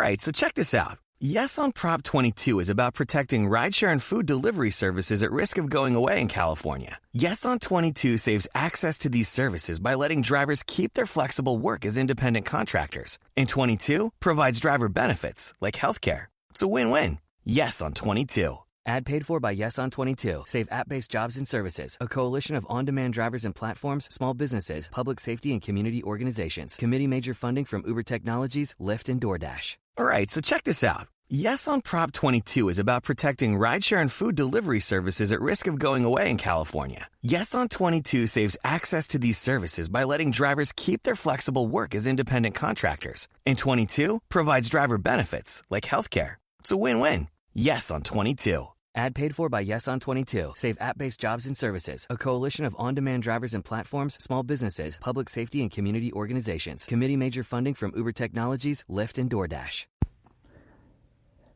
right, so check this out. Yes on Prop 22 is about protecting rideshare and food delivery services at risk of going away in California. Yes on 22 saves access to these services by letting drivers keep their flexible work as independent contractors. And 22 provides driver benefits like healthcare. It's a win-win. Yes on 22. Ad paid for by Yes on 22. Save app-based jobs and services. A coalition of on-demand drivers and platforms, small businesses, public safety, and community organizations. Committee major funding from Uber Technologies, Lyft, and DoorDash. All right, so check this out. Yes on Prop 22 is about protecting rideshare and food delivery services at risk of going away in California. Yes on 22 saves access to these services by letting drivers keep their flexible work as independent contractors. And 22 provides driver benefits like healthcare. It's a win-win. Yes on 22. Ad paid for by Yes on 22. Save app-based jobs and services. A coalition of on-demand drivers and platforms, small businesses, public safety, and community organizations. Committee major funding from Uber Technologies, Lyft, and DoorDash.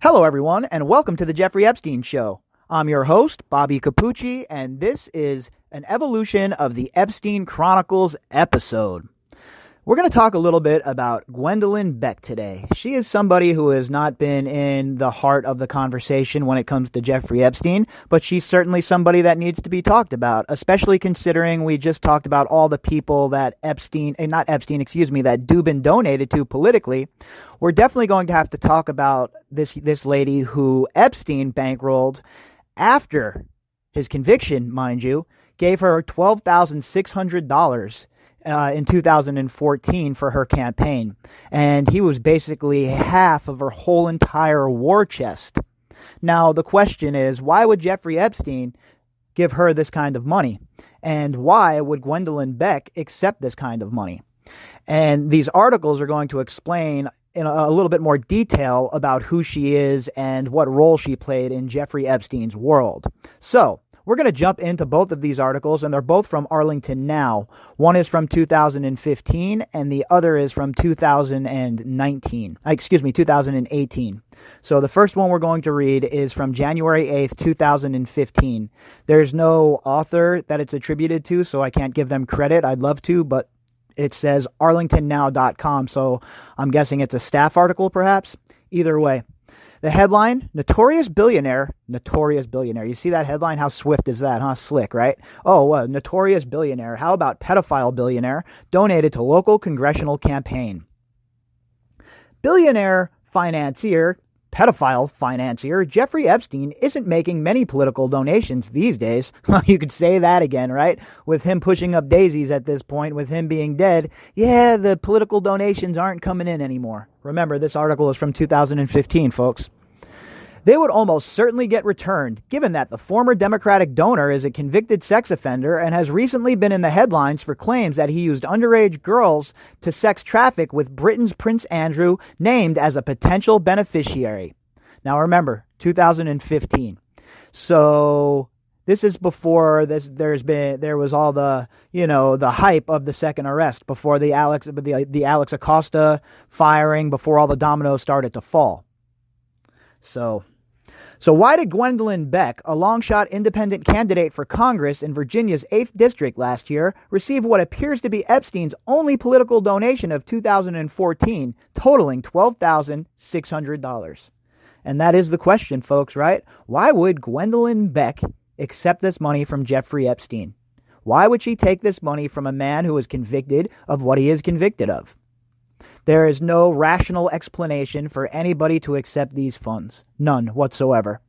Hello, everyone, and welcome to the Jeffrey Epstein Show. I'm your host, Bobbycapucci, and this is an evolution of the Epstein Chronicles episode. We're going to talk a little bit about Gwendolyn Beck today. She is somebody who has not been in the heart of the conversation when it comes to Jeffrey Epstein, but she's certainly somebody that needs to be talked about, especially considering we just talked about all the people that that Dubin donated to politically. We're definitely going to have to talk about this lady who Epstein bankrolled after his conviction, mind you, gave her $12,600 in 2014 for her campaign. And he was basically half of her whole entire war chest. Now, the question is, why would Jeffrey Epstein give her this kind of money? And why would Gwendolyn Beck accept this kind of money? And these articles are going to explain in a little bit more detail about who she is and what role she played in Jeffrey Epstein's world. So, we're going to jump into both of these articles, and they're both from Arlington Now. One is from 2015, and the other is from 2018. So the first one we're going to read is from January 8th, 2015. There's no author that it's attributed to, so I can't give them credit. I'd love to, but it says arlingtonnow.com, so I'm guessing it's a staff article, perhaps. Either way. The headline, Notorious Billionaire. You see that headline? How swift is that, huh? Slick, right? Oh, Notorious Billionaire. How about Pedophile Billionaire donated to local congressional campaign? Billionaire financier, pedophile financier, Jeffrey Epstein isn't making many political donations these days. You could say that again, right? With him pushing up daisies at this point, with him being dead, yeah, the political donations aren't coming in anymore. Remember, this article is from 2015, folks. They would almost certainly get returned, given that the former Democratic donor is a convicted sex offender and has recently been in the headlines for claims that he used underage girls to sex traffic, with Britain's Prince Andrew named as a potential beneficiary. Now remember, 2015. So this is before there was all the, the hype of the second arrest, before the Alex Acosta firing, before all the dominoes started to fall. So why did Gwendolyn Beck, a long-shot independent candidate for Congress in Virginia's 8th District last year, receive what appears to be Epstein's only political donation of 2014, totaling $12,600? And that is the question, folks, right? Why would Gwendolyn Beck accept this money from Jeffrey Epstein? Why would she take this money from a man who is convicted of what he is convicted of? There is no rational explanation for anybody to accept these funds. None whatsoever.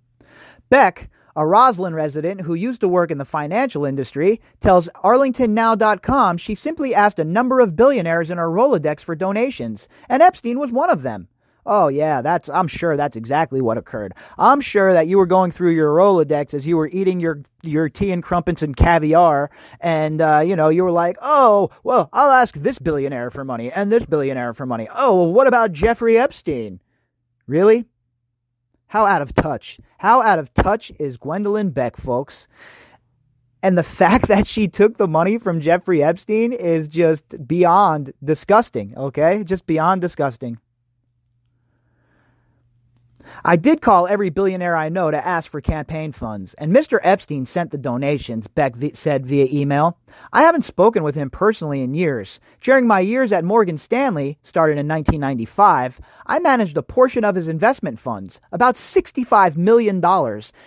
Beck, a Roslyn resident who used to work in the financial industry, tells ArlingtonNow.com she simply asked a number of billionaires in her Rolodex for donations, and Epstein was one of them. Oh yeah, I'm sure that's exactly what occurred. I'm sure that you were going through your Rolodex as you were eating your tea and crumpets and caviar, and you were like, oh, well, I'll ask this billionaire for money and this billionaire for money. Oh, well, what about Jeffrey Epstein? Really? How out of touch? How out of touch is Gwendolyn Beck, folks? And the fact that she took the money from Jeffrey Epstein is just beyond disgusting, okay? Just beyond disgusting. I did call every billionaire I know to ask for campaign funds, and Mr. Epstein sent the donations, Beck said via email. I haven't spoken with him personally in years. During my years at Morgan Stanley, started in 1995, I managed a portion of his investment funds, about $65 million,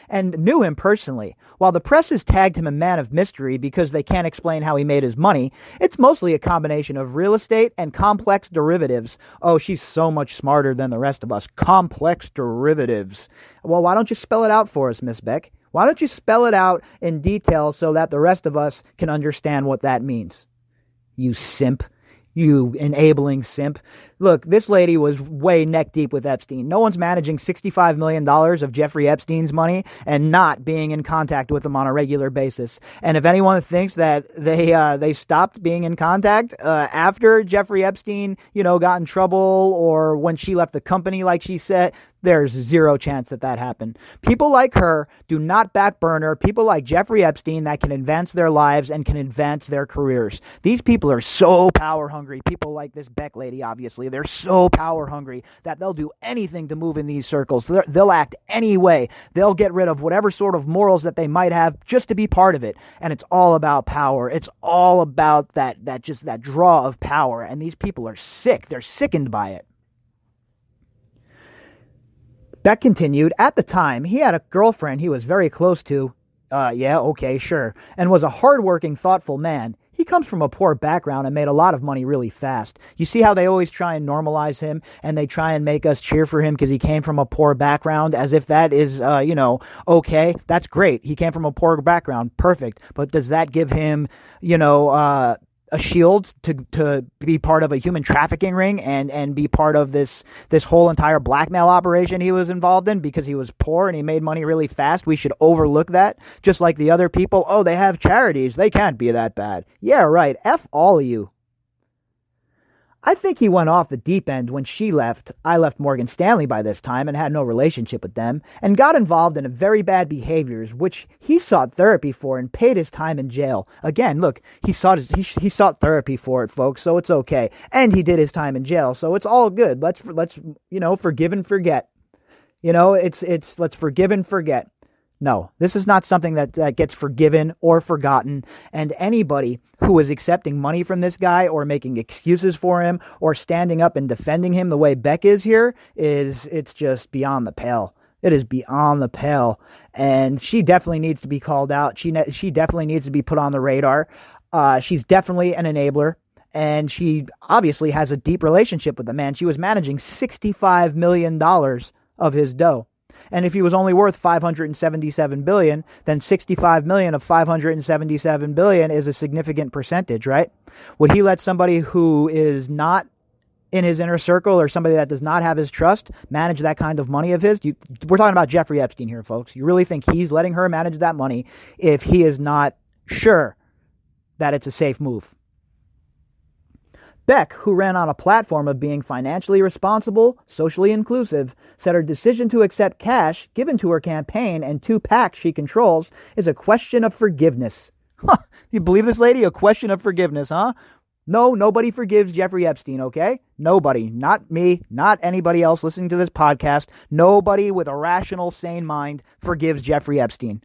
and knew him personally. While the press has tagged him a man of mystery because they can't explain how he made his money, it's mostly a combination of real estate and complex derivatives. Oh, she's so much smarter than the rest of us. Complex derivatives. Well, why don't you spell it out for us, Miss Beck? Why don't you spell it out in detail so that the rest of us can understand what that means? You simp. You enabling simp. Look, this lady was way neck deep with Epstein. No one's managing $65 million of Jeffrey Epstein's money and not being in contact with him on a regular basis. And if anyone thinks that they stopped being in contact after Jeffrey Epstein, got in trouble or when she left the company, like she said, there's zero chance that happened. People like her do not backburner people like Jeffrey Epstein that can advance their lives and can advance their careers. These people are so power hungry. People like this Beck lady, obviously, they're so power hungry that they'll do anything to move in these circles. They'll act any way. They'll get rid of whatever sort of morals that they might have just to be part of it. And it's all about power. It's all about that draw of power. And these people are sick. They're sickened by it. Beck continued, at the time, he had a girlfriend he was very close to. Yeah, okay, sure. And was a hardworking, thoughtful man. He comes from a poor background and made a lot of money really fast. You see how they always try and normalize him and they try and make us cheer for him because he came from a poor background as if that is, okay. That's great. He came from a poor background. Perfect. But does that give him, a shield to be part of a human trafficking ring and be part of this whole entire blackmail operation he was involved in because he was poor and he made money really fast? We should overlook that, just like the other people. Oh, they have charities. They can't be that bad. Yeah, right. F all of you. I think he went off the deep end when she left. I left Morgan Stanley by this time and had no relationship with them, and got involved in very bad behaviors, which he sought therapy for and paid his time in jail. Again, look, he sought therapy for it, folks, so it's okay. And he did his time in jail, so it's all good. Let's forgive and forget. Let's forgive and forget. No, this is not something that gets forgiven or forgotten, and anybody who is accepting money from this guy or making excuses for him or standing up and defending him the way Beck is here it's just beyond the pale. It is beyond the pale, and she definitely needs to be called out. She definitely needs to be put on the radar. She's definitely an enabler, and she obviously has a deep relationship with the man. She was managing $65 million of his dough. And if he was only worth $577 billion, then $65 million of $577 billion is a significant percentage, right? Would he let somebody who is not in his inner circle or somebody that does not have his trust manage that kind of money of his? We're talking about Jeffrey Epstein here, folks. You really think he's letting her manage that money if he is not sure that it's a safe move? Beck, who ran on a platform of being financially responsible, socially inclusive, said her decision to accept cash given to her campaign and 2 PACs she controls is a question of forgiveness. Huh, you believe this lady? A question of forgiveness, huh? No, nobody forgives Jeffrey Epstein, okay? Nobody. Not me, not anybody else listening to this podcast. Nobody with a rational, sane mind forgives Jeffrey Epstein.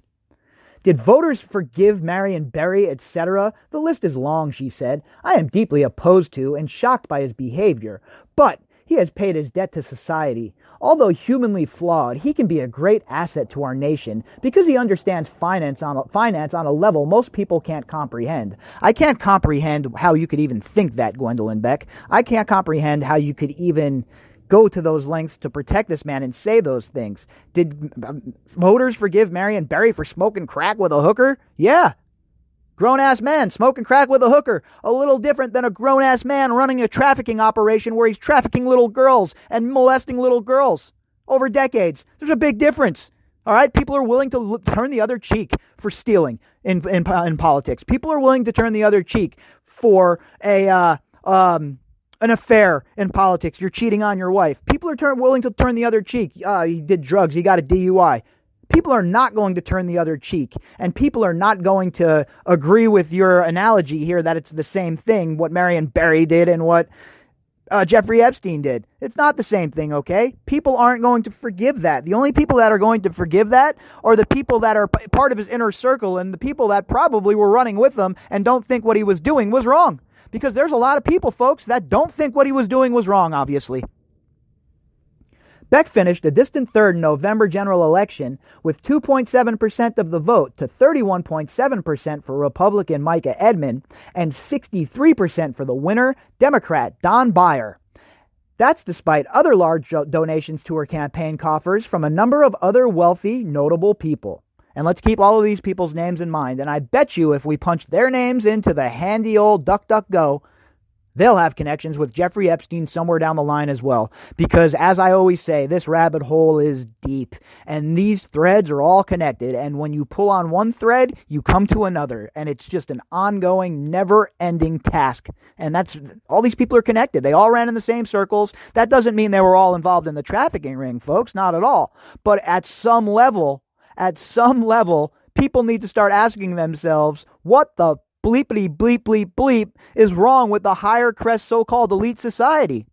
Did voters forgive Marion Barry, etc.? The list is long, she said. I am deeply opposed to and shocked by his behavior, but he has paid his debt to society. Although humanly flawed, he can be a great asset to our nation because he understands finance on a level most people can't comprehend. I can't comprehend how you could even think that, Gwendolyn Beck. I can't comprehend how you could even go to those lengths to protect this man and say those things. Did voters forgive Marion Barry for smoking crack with a hooker? Yeah. Grown-ass man smoking crack with a hooker. A little different than a grown-ass man running a trafficking operation where he's trafficking little girls and molesting little girls over decades. There's a big difference. All right? People are willing to turn the other cheek for stealing in politics. People are willing to turn the other cheek for an affair in politics. You're cheating on your wife. People are willing to turn the other cheek. He did drugs. He got a DUI. People are not going to turn the other cheek, and people are not going to agree with your analogy here that it's the same thing, what Marion Barry did and what Jeffrey Epstein did. It's not the same thing, okay? People aren't going to forgive that. The only people that are going to forgive that are the people that are part of his inner circle and the people that probably were running with him and don't think what he was doing was wrong. Because there's a lot of people, folks, that don't think what he was doing was wrong, obviously. Beck finished a distant third in November general election with 2.7% of the vote to 31.7% for Republican Micah Edmond and 63% for the winner, Democrat Don Beyer. That's despite other large donations to her campaign coffers from a number of other wealthy, notable people. And let's keep all of these people's names in mind. And I bet you if we punch their names into the handy old DuckDuckGo, they'll have connections with Jeffrey Epstein somewhere down the line as well. Because as I always say, this rabbit hole is deep. And these threads are all connected. And when you pull on one thread, you come to another. And it's just an ongoing, never-ending task. And that's all these people are connected. They all ran in the same circles. That doesn't mean they were all involved in the trafficking ring, folks. Not at all. But at some level, people need to start asking themselves, what the bleepity bleep bleep bleep is wrong with the higher crest so-called elite society?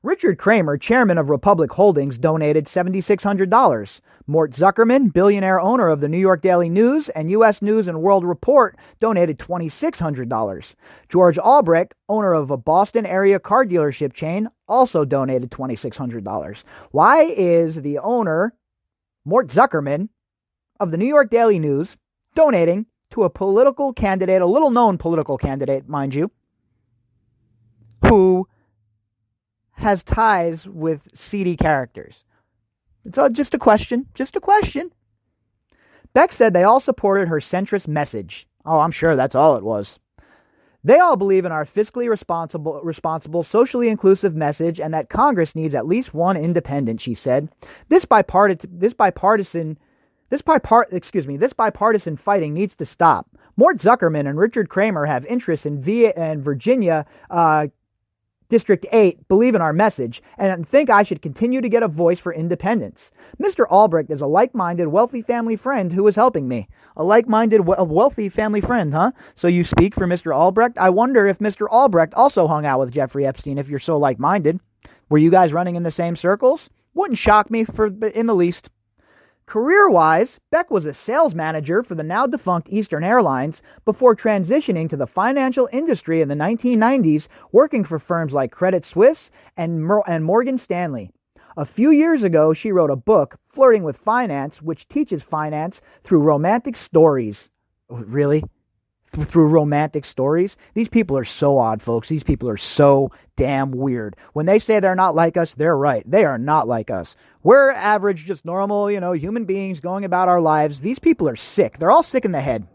Richard Kramer, chairman of Republic Holdings, donated $7,600. Mort Zuckerman, billionaire owner of the New York Daily News and U.S. News and World Report, donated $2,600. George Albrecht, owner of a Boston area car dealership chain, also donated $2,600. Why is the owner, Mort Zuckerman, of the New York Daily News, donating to a political candidate, a little-known political candidate, mind you, who has ties with seedy characters? It's all just a question. Beck said they all supported her centrist message. Oh, I'm sure that's all it was. They all believe in our fiscally responsible, socially inclusive message and that Congress needs at least one independent, she said. This bipartisan fighting needs to stop. Mort Zuckerman and Richard Kramer have interests in Virginia District 8, believe in our message, and think I should continue to get a voice for independence. Mr. Albrecht is a like-minded, wealthy family friend who is helping me. A like-minded, wealthy family friend, huh? So you speak for Mr. Albrecht? I wonder if Mr. Albrecht also hung out with Jeffrey Epstein if you're so like-minded. Were you guys running in the same circles? Wouldn't shock me in the least. Career-wise, Beck was a sales manager for the now-defunct Eastern Airlines before transitioning to the financial industry in the 1990s, working for firms like Credit Suisse and Morgan Stanley. A few years ago, she wrote a book, Flirting with Finance, which teaches finance through romantic stories. Really? Through romantic stories? These people are so odd, folks. These people are so damn weird. When they say they're not like us, they're right. They are not like us. We're average, just normal, human beings going about our lives. These people are sick. They're all sick in the head.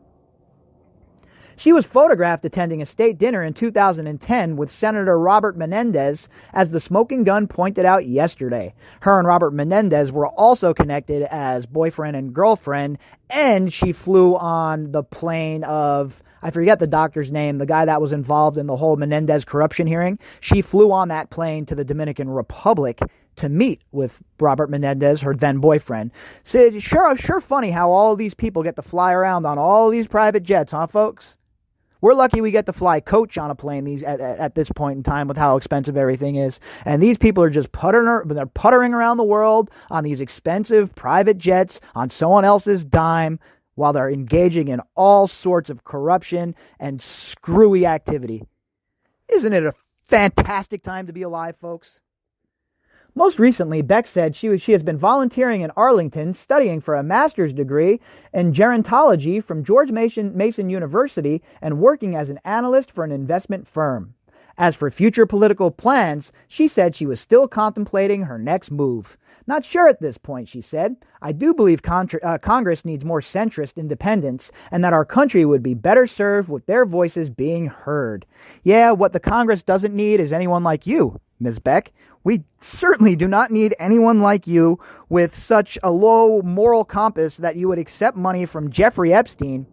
She was photographed attending a state dinner in 2010 with Senator Robert Menendez, as the smoking gun pointed out yesterday. Her and Robert Menendez were also connected as boyfriend and girlfriend, and she flew on the plane of, I forget the doctor's name, the guy that was involved in the whole Menendez corruption hearing. She flew on that plane to the Dominican Republic to meet with Robert Menendez, her then boyfriend. So sure funny how all of these people get to fly around on all these private jets, huh, folks? We're lucky we get to fly coach on a plane at this point in time with how expensive everything is. And these people are just puttering around the world on these expensive private jets on someone else's dime while they're engaging in all sorts of corruption and screwy activity. Isn't it a fantastic time to be alive, folks? Most recently, Beck said she has been volunteering in Arlington, studying for a master's degree in gerontology from George Mason University and working as an analyst for an investment firm. As for future political plans, she said she was still contemplating her next move. Not sure at this point, she said. I do believe Congress needs more centrist independence and that our country would be better served with their voices being heard. Yeah, what the Congress doesn't need is anyone like you, Ms. Beck. We certainly do not need anyone like you with such a low moral compass that you would accept money from Jeffrey Epstein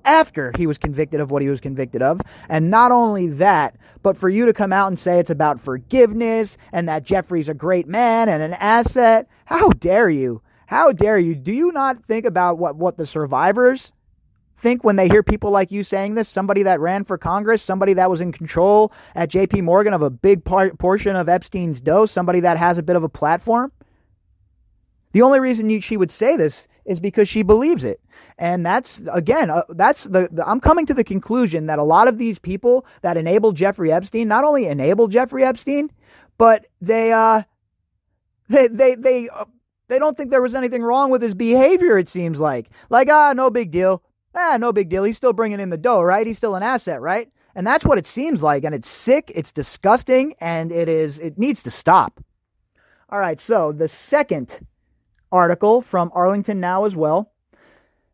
after he was convicted of what he was convicted of. And not only that, but for you to come out and say it's about forgiveness and that Jeffrey's a great man and an asset. How dare you? How dare you? Do you not think about what the survivors think when they hear people like you saying this, somebody that ran for Congress, somebody that was in control at JP Morgan of a big portion of Epstein's dough, somebody that has a bit of a platform? The only reason she would say this is because she believes it. And that's, again, I'm coming to the conclusion that a lot of these people that enable Jeffrey Epstein not only enable Jeffrey Epstein, but they don't think there was anything wrong with his behavior, it seems like. Like, no big deal. No big deal. He's still bringing in the dough, right? He's still an asset, right? And that's what it seems like. And it's sick, it's disgusting, and it needs to stop. All right, so the second article from Arlington Now as well.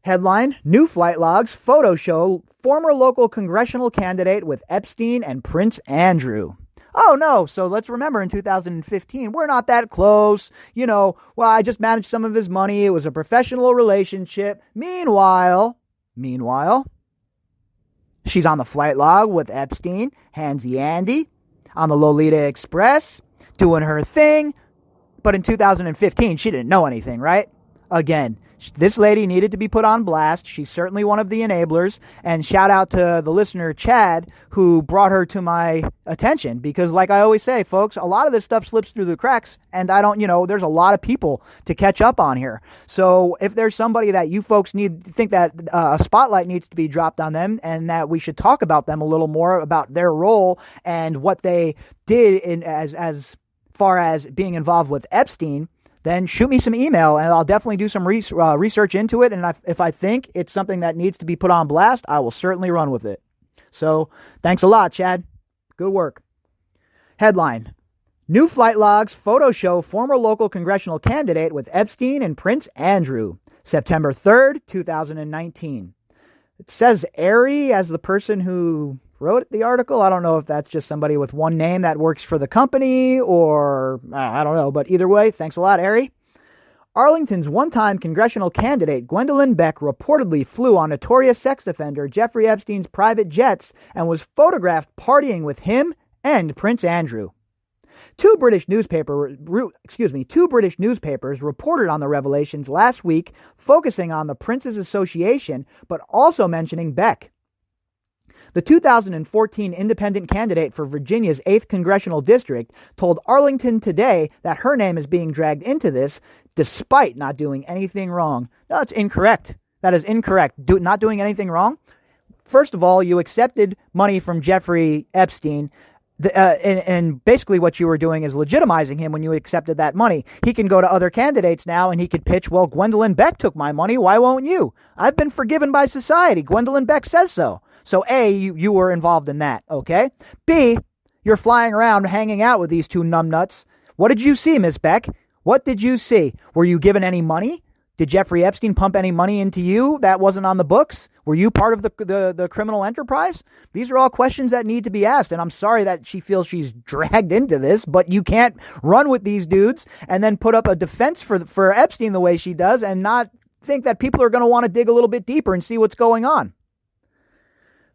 Headline, New Flight Logs Photo Show Former Local Congressional Candidate with Epstein and Prince Andrew. Oh, no. So let's remember in 2015, we're not that close. Well, I just managed some of his money. It was a professional relationship. Meanwhile, she's on the flight log with Epstein, Handsy Andy, on the Lolita Express, doing her thing. But in 2015, she didn't know anything, right? Again, this lady needed to be put on blast. She's certainly one of the enablers. And shout out to the listener, Chad, who brought her to my attention. Because like I always say, folks, a lot of this stuff slips through the cracks. And there's a lot of people to catch up on here. So if there's somebody that you folks think that a spotlight needs to be dropped on them and that we should talk about them a little more about their role and what they did as far as being involved with Epstein, then shoot me some email and I'll definitely do some research into it. And if I think it's something that needs to be put on blast, I will certainly run with it. So thanks a lot, Chad. Good work. Headline, New Flight Logs Photo Show Former Local Congressional Candidate with Epstein and Prince Andrew, September 3rd, 2019. It says Ari as the person who wrote the article. I don't know if that's just somebody with one name that works for the company or I don't know, but either way, thanks a lot, Ari. Arlington's one-time congressional candidate Gwendolyn Beck reportedly flew on notorious sex offender Jeffrey Epstein's private jets and was photographed partying with him and Prince Andrew. Two British newspapers reported on the revelations last week, focusing on the Prince's association, but also mentioning Beck. The 2014 independent candidate for Virginia's 8th Congressional District told Arlington Today that her name is being dragged into this despite not doing anything wrong. No, that's incorrect. That is incorrect. Not doing anything wrong? First of all, you accepted money from Jeffrey Epstein, and basically what you were doing is legitimizing him when you accepted that money. He can go to other candidates now and he could pitch, well, Gwendolyn Beck took my money. Why won't you? I've been forgiven by society. Gwendolyn Beck says so. So A, you were involved in that, okay? B, you're flying around hanging out with these two numbnuts. What did you see, Miss Beck? What did you see? Were you given any money? Did Jeffrey Epstein pump any money into you that wasn't on the books? Were you part of the criminal enterprise? These are all questions that need to be asked, and I'm sorry that she feels she's dragged into this, but you can't run with these dudes and then put up a defense for Epstein the way she does and not think that people are going to want to dig a little bit deeper and see what's going on.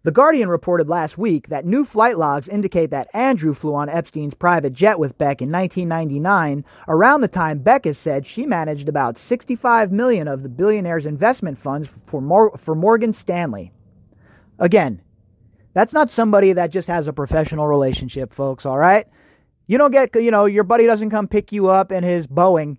The Guardian reported last week that new flight logs indicate that Andrew flew on Epstein's private jet with Beck in 1999, around the time Beck has said she managed about $65 million of the billionaire's investment funds for Morgan Stanley. Again, that's not somebody that just has a professional relationship, folks, all right? You don't get, your buddy doesn't come pick you up in his Boeing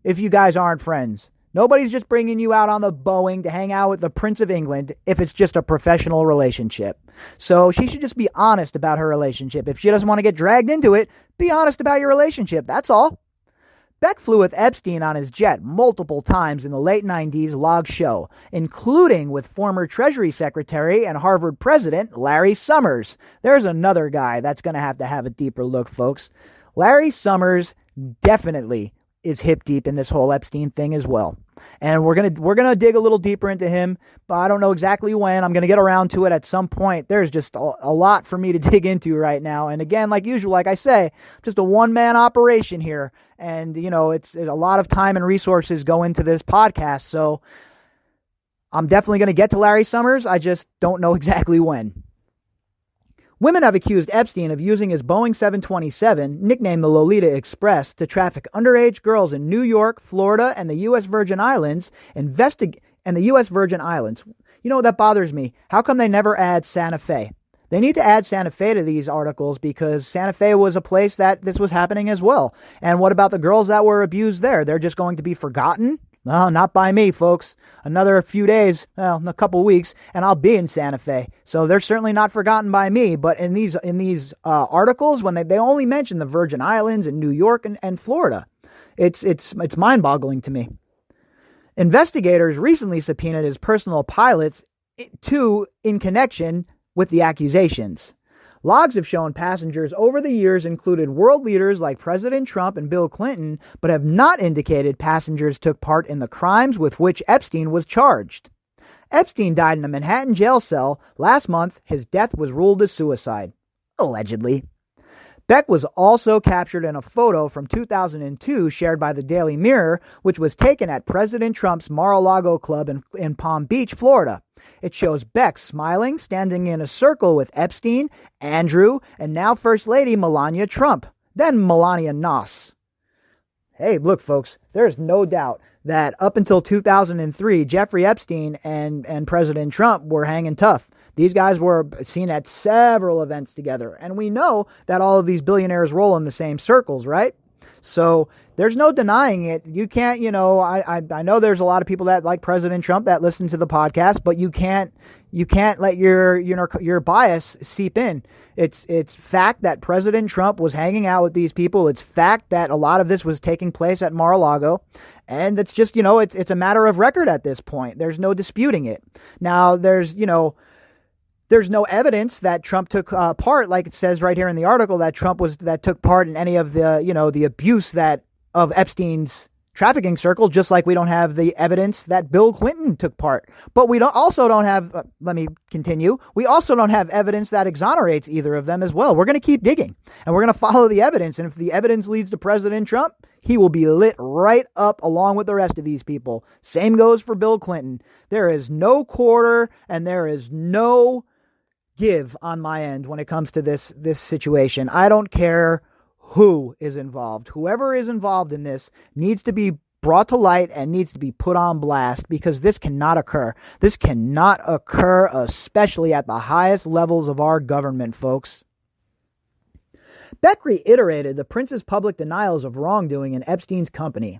if you guys aren't friends. Nobody's just bringing you out on the Boeing to hang out with the Prince of England if it's just a professional relationship. So she should just be honest about her relationship. If she doesn't want to get dragged into it, be honest about your relationship. That's all. Beck flew with Epstein on his jet multiple times in the late 90s logs show, including with former Treasury Secretary and Harvard President Larry Summers. There's another guy that's going to have a deeper look, folks. Larry Summers definitely is hip deep in this whole Epstein thing as well. And we're gonna dig a little deeper into him, but I don't know exactly when. I'm gonna get around to it at some point. There's just a lot for me to dig into right now. And again, like usual, like I say, just a one-man operation here. And it's a lot of time and resources go into this podcast. So I'm definitely gonna get to Larry Summers. I just don't know exactly when. Women have accused Epstein of using his Boeing 727, nicknamed the Lolita Express, to traffic underage girls in New York, Florida, and the U.S. Virgin Islands. You know, that bothers me. How come they never add Santa Fe? They need to add Santa Fe to these articles because Santa Fe was a place that this was happening as well. And what about the girls that were abused there? They're just going to be forgotten? No, not by me, folks. Another few days, well, a couple weeks, and I'll be in Santa Fe. So they're certainly not forgotten by me. But in these articles, when they only mention the Virgin Islands and New York and Florida, it's mind-boggling to me. Investigators recently subpoenaed his personal pilots in connection with the accusations. Logs have shown passengers over the years included world leaders like President Trump and Bill Clinton, but have not indicated passengers took part in the crimes with which Epstein was charged. Epstein died in a Manhattan jail cell. Last month, his death was ruled as suicide. Allegedly. Beck was also captured in a photo from 2002 shared by the Daily Mirror, which was taken at President Trump's Mar-a-Lago club in Palm Beach, Florida. It shows Beck smiling, standing in a circle with Epstein, Andrew, and now First Lady Melania Trump, then Melania Noss. Hey, look, folks, there's no doubt that up until 2003, Jeffrey Epstein and President Trump were hanging tough. These guys were seen at several events together, and we know that all of these billionaires roll in the same circles, right? So there's no denying it. You can't, I know there's a lot of people that like President Trump that listen to the podcast, but you can't let your bias seep in. It's fact that President Trump was hanging out with these people. It's fact that a lot of this was taking place at Mar-a-Lago. And it's just, it's a matter of record at this point. There's no disputing it. Now, there's no evidence that Trump took part, like it says right here in the article, that Trump took part in any of the abuse of Epstein's trafficking circle, just like we don't have the evidence that Bill Clinton took part. But we also don't have, let me continue, we also don't have evidence that exonerates either of them as well. We're going to keep digging, and we're going to follow the evidence. And if the evidence leads to President Trump, he will be lit right up along with the rest of these people. Same goes for Bill Clinton. There is no quarter, and there is no give on my end when it comes to this situation. I don't care who is involved. Whoever is involved in this needs to be brought to light and needs to be put on blast, because this cannot occur. This cannot occur, especially at the highest levels of our government, folks. Beck reiterated the prince's public denials of wrongdoing in Epstein's company.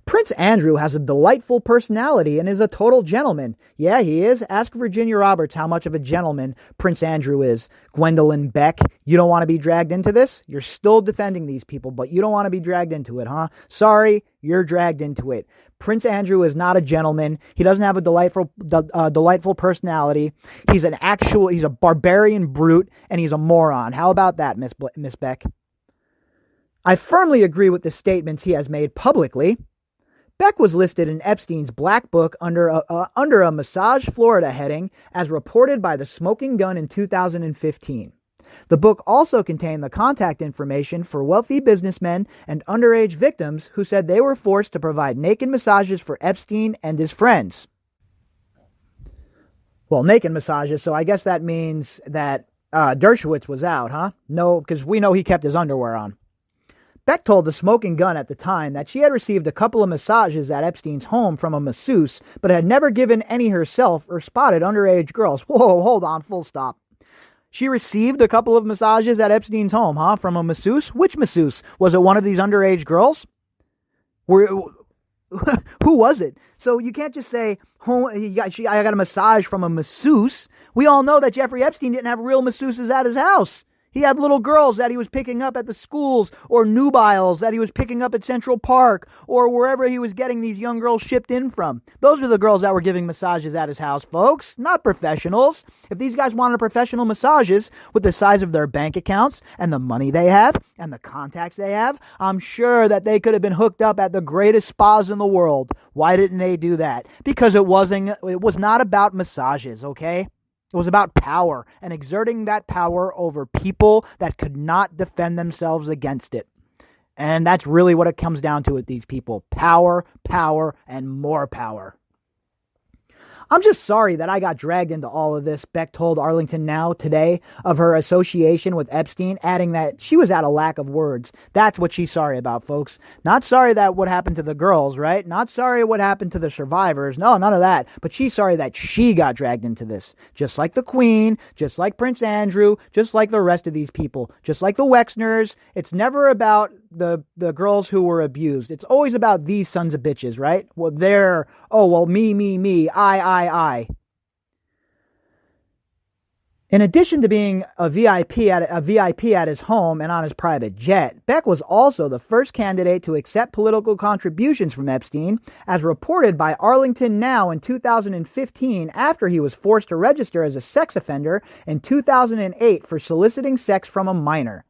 Prince Andrew has a delightful personality and is a total gentleman. Yeah, he is. Ask Virginia Roberts how much of a gentleman Prince Andrew is. Gwendolyn Beck, you don't want to be dragged into this? You're still defending these people, but you don't want to be dragged into it, huh? Sorry, you're dragged into it. Prince Andrew is not a gentleman. He doesn't have a delightful personality. He's a barbarian brute, and he's a moron. How about that, Miss Beck? I firmly agree with the statements he has made publicly. Beck was listed in Epstein's Black Book under a Massage Florida heading, as reported by The Smoking Gun in 2015. The book also contained the contact information for wealthy businessmen and underage victims who said they were forced to provide naked massages for Epstein and his friends. Well, naked massages, so I guess that means that Dershowitz was out, huh? No, because we know he kept his underwear on. Beck told The Smoking Gun at the time that she had received a couple of massages at Epstein's home from a masseuse, but had never given any herself or spotted underage girls. Whoa, hold on, full stop. She received a couple of massages at Epstein's home, huh? From a masseuse? Which masseuse? Was it one of these underage girls? Who was it? So you can't just say, I got a massage from a masseuse. We all know that Jeffrey Epstein didn't have real masseuses at his house. He had little girls that he was picking up at the schools, or nubiles that he was picking up at Central Park, or wherever he was getting these young girls shipped in from. Those are the girls that were giving massages at his house, folks, not professionals. If these guys wanted professional massages with the size of their bank accounts and the money they have and the contacts they have, I'm sure that they could have been hooked up at the greatest spas in the world. Why didn't they do that? Because it was not about massages, okay? It was about power and exerting that power over people that could not defend themselves against it. And that's really what it comes down to with these people. Power, power, and more power. I'm just sorry that I got dragged into all of this, Beck told Arlington Now today of her association with Epstein, adding that she was at a lack of words. That's what she's sorry about, folks. Not sorry that what happened to the girls, right? Not sorry what happened to the survivors. No, none of that. But she's sorry that she got dragged into this. Just like the Queen, just like Prince Andrew, just like the rest of these people, just like the Wexners. It's never about the girls who were abused. It's always about these sons of bitches, right? Well, me, I. In addition to being a VIP at his home and on his private jet, Beck was also the first candidate to accept political contributions from Epstein, as reported by Arlington Now in 2015 after he was forced to register as a sex offender in 2008 for soliciting sex from a minor.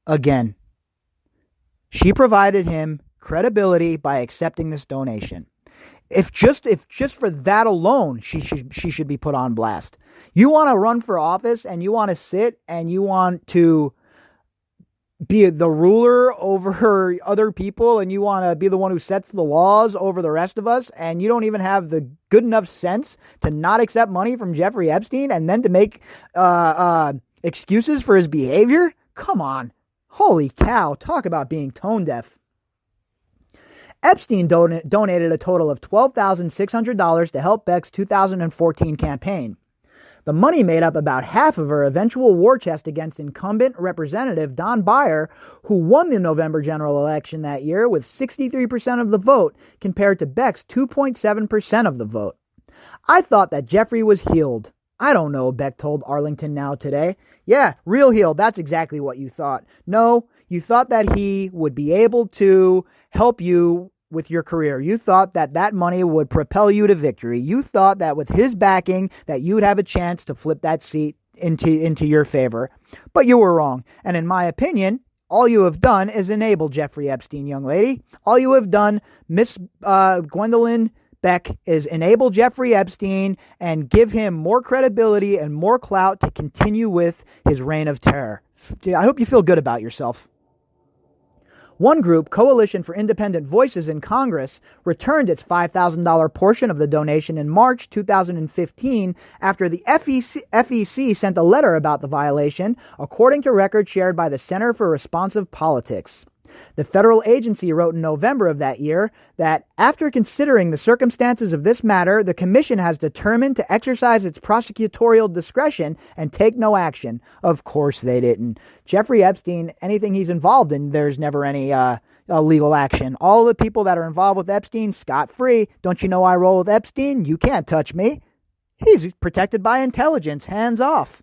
Again, she provided him credibility by accepting this donation. If just for that alone, she should be put on blast. You want to run for office and you want to sit and you want to be the ruler over other people and you want to be the one who sets the laws over the rest of us, and you don't even have the good enough sense to not accept money from Jeffrey Epstein and then to make excuses for his behavior? Come on. Holy cow. Talk about being tone deaf. Epstein donated a total of $12,600 to help Beck's 2014 campaign. The money made up about half of her eventual war chest against incumbent Representative Don Beyer, who won the November general election that year with 63% of the vote compared to Beck's 2.7% of the vote. I thought that Jeffrey was healed. I don't know, Beck told Arlington Now today. Yeah, real healed. That's exactly what you thought. No, you thought that he would be able to help you with your career. You thought that money would propel you to victory. You thought that with his backing that you'd have a chance to flip that seat into your favor. But you were wrong. And in my opinion, all you have done is enable Jeffrey Epstein, young lady. All you have done, Miss Gwendolyn Beck, is enable Jeffrey Epstein and give him more credibility and more clout to continue with his reign of terror. I hope you feel good about yourself. One group, Coalition for Independent Voices in Congress, returned its $5,000 portion of the donation in March 2015 after the FEC sent a letter about the violation, according to records shared by the Center for Responsive Politics. The federal agency wrote in November of that year that after considering the circumstances of this matter, the commission has determined to exercise its prosecutorial discretion and take no action. Of course they didn't. Jeffrey Epstein, anything he's involved in, there's never any legal action. All the people that are involved with Epstein, scot-free. Don't you know I roll with Epstein? You can't touch me. He's protected by intelligence. Hands off.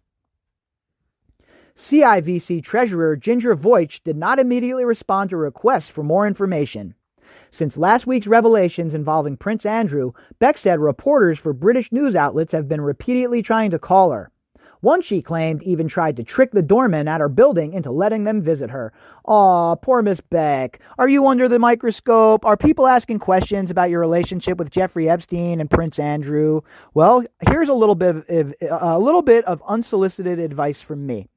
CIVC Treasurer Ginger Voigt did not immediately respond to requests for more information. Since last week's revelations involving Prince Andrew, Beck said reporters for British news outlets have been repeatedly trying to call her. One, she claimed, even tried to trick the doorman at her building into letting them visit her. Aw, poor Miss Beck. Are you under the microscope? Are people asking questions about your relationship with Jeffrey Epstein and Prince Andrew? Well, here's a little bit of unsolicited advice from me.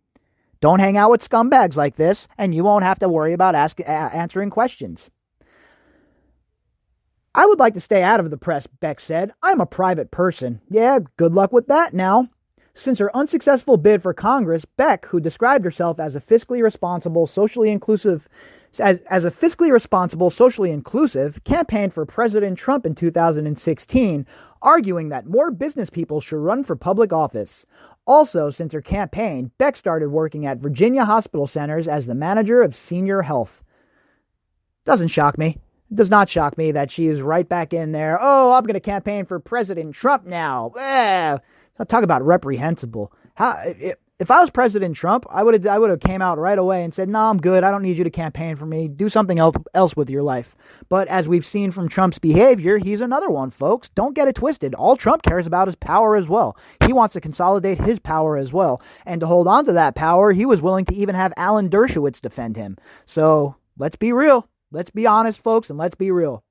Don't hang out with scumbags like this, and you won't have to worry about answering questions. I would like to stay out of the press, Beck said. I'm a private person. Yeah, good luck with that now. Since her unsuccessful bid for Congress, Beck, who described herself as a fiscally responsible, socially inclusive, campaigned for President Trump in 2016, arguing that more business people should run for public office. Also, since her campaign, Beck started working at Virginia Hospital Centers as the manager of senior health. Doesn't shock me. It does not shock me that she is right back in there. Oh, I'm going to campaign for President Trump now. Talk about reprehensible. If I was President Trump, I would have came out right away and said, "No, I'm good. I don't need you to campaign for me. Do something else with your life." But as we've seen from Trump's behavior, he's another one, folks. Don't get it twisted. All Trump cares about is power as well. He wants to consolidate his power as well. And to hold on to that power, he was willing to even have Alan Dershowitz defend him. So let's be real. Let's be honest, folks, and let's be real.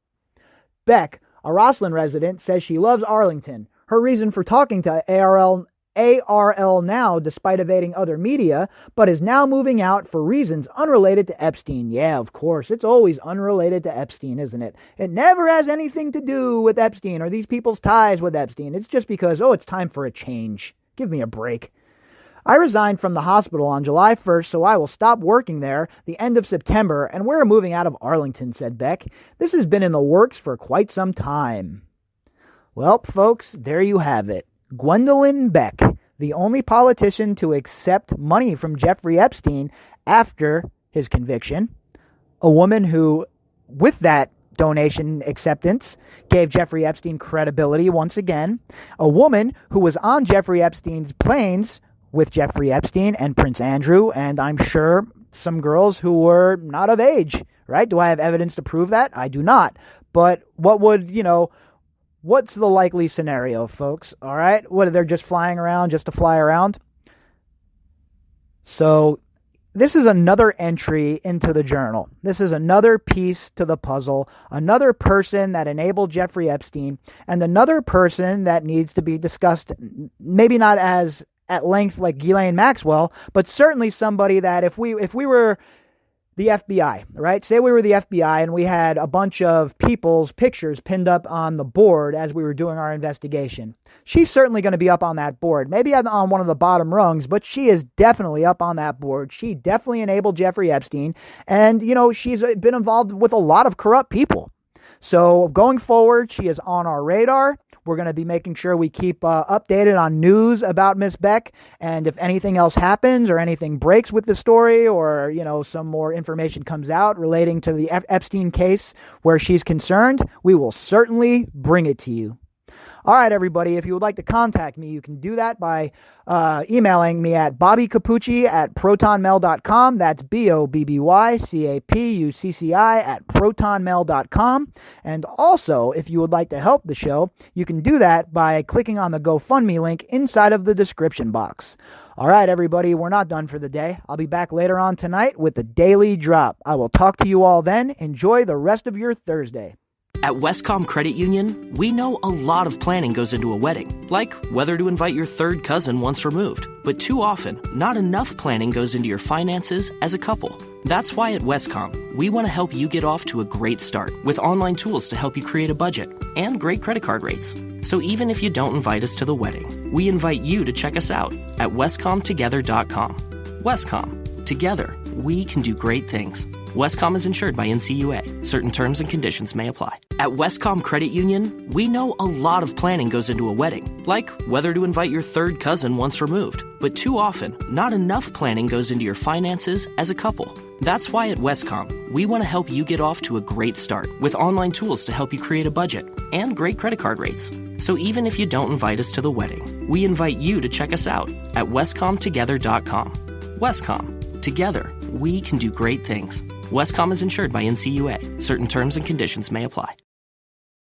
Beck, a Rosslyn resident, says she loves Arlington. Her reason for talking to ARL ARL now despite evading other media, but is now moving out for reasons unrelated to Epstein. Yeah, of course, it's always unrelated to Epstein, isn't it? It never has anything to do with Epstein or these people's ties with Epstein. It's just because, it's time for a change. Give me a break. I resigned from the hospital on July 1st, so I will stop working there the end of September, and we're moving out of Arlington, said Beck. This has been in the works for quite some time. Well, folks, there you have it. Gwendolyn Beck, the only politician to accept money from Jeffrey Epstein after his conviction, a woman who, with that donation acceptance, gave Jeffrey Epstein credibility once again, a woman who was on Jeffrey Epstein's planes with Jeffrey Epstein and Prince Andrew, and I'm sure some girls who were not of age, right? Do I have evidence to prove that? I do not. But what's the likely scenario, folks? All right? What, they're just flying around just to fly around? So this is another entry into the journal. This is another piece to the puzzle, another person that enabled Jeffrey Epstein, and another person that needs to be discussed, maybe not as at length like Ghislaine Maxwell, but certainly somebody that if we were the FBI, right? Say we were the FBI and we had a bunch of people's pictures pinned up on the board as we were doing our investigation. She's certainly going to be up on that board. Maybe on one of the bottom rungs, but she is definitely up on that board. She definitely enabled Jeffrey Epstein, and, she's been involved with a lot of corrupt people. So going forward, she is on our radar. We're going to be making sure we keep updated on news about Miss Beck. And if anything else happens or anything breaks with the story or, some more information comes out relating to the Epstein case where she's concerned, we will certainly bring it to you. All right, everybody, if you would like to contact me, you can do that by emailing me at bobbycapucci@protonmail.com. That's BOBBYCAPUCCI@protonmail.com. And also, if you would like to help the show, you can do that by clicking on the GoFundMe link inside of the description box. All right, everybody, we're not done for the day. I'll be back later on tonight with the Daily Drop. I will talk to you all then. Enjoy the rest of your Thursday. At Westcom Credit Union, we know a lot of planning goes into a wedding, like whether to invite your third cousin once removed. But too often, not enough planning goes into your finances as a couple. That's why at Westcom, we want to help you get off to a great start with online tools to help you create a budget and great credit card rates. So even if you don't invite us to the wedding, we invite you to check us out at westcomtogether.com. Westcom, together, we can do great things. Westcom is insured by NCUA. Certain terms and conditions may apply. At Westcom Credit Union, we know a lot of planning goes into a wedding, like whether to invite your third cousin once removed. But too often, not enough planning goes into your finances as a couple. That's why at Westcom, we want to help you get off to a great start with online tools to help you create a budget and great credit card rates. So even if you don't invite us to the wedding, we invite you to check us out at westcomtogether.com. Westcom, together, we can do great things. Westcom is insured by NCUA. Certain terms and conditions may apply.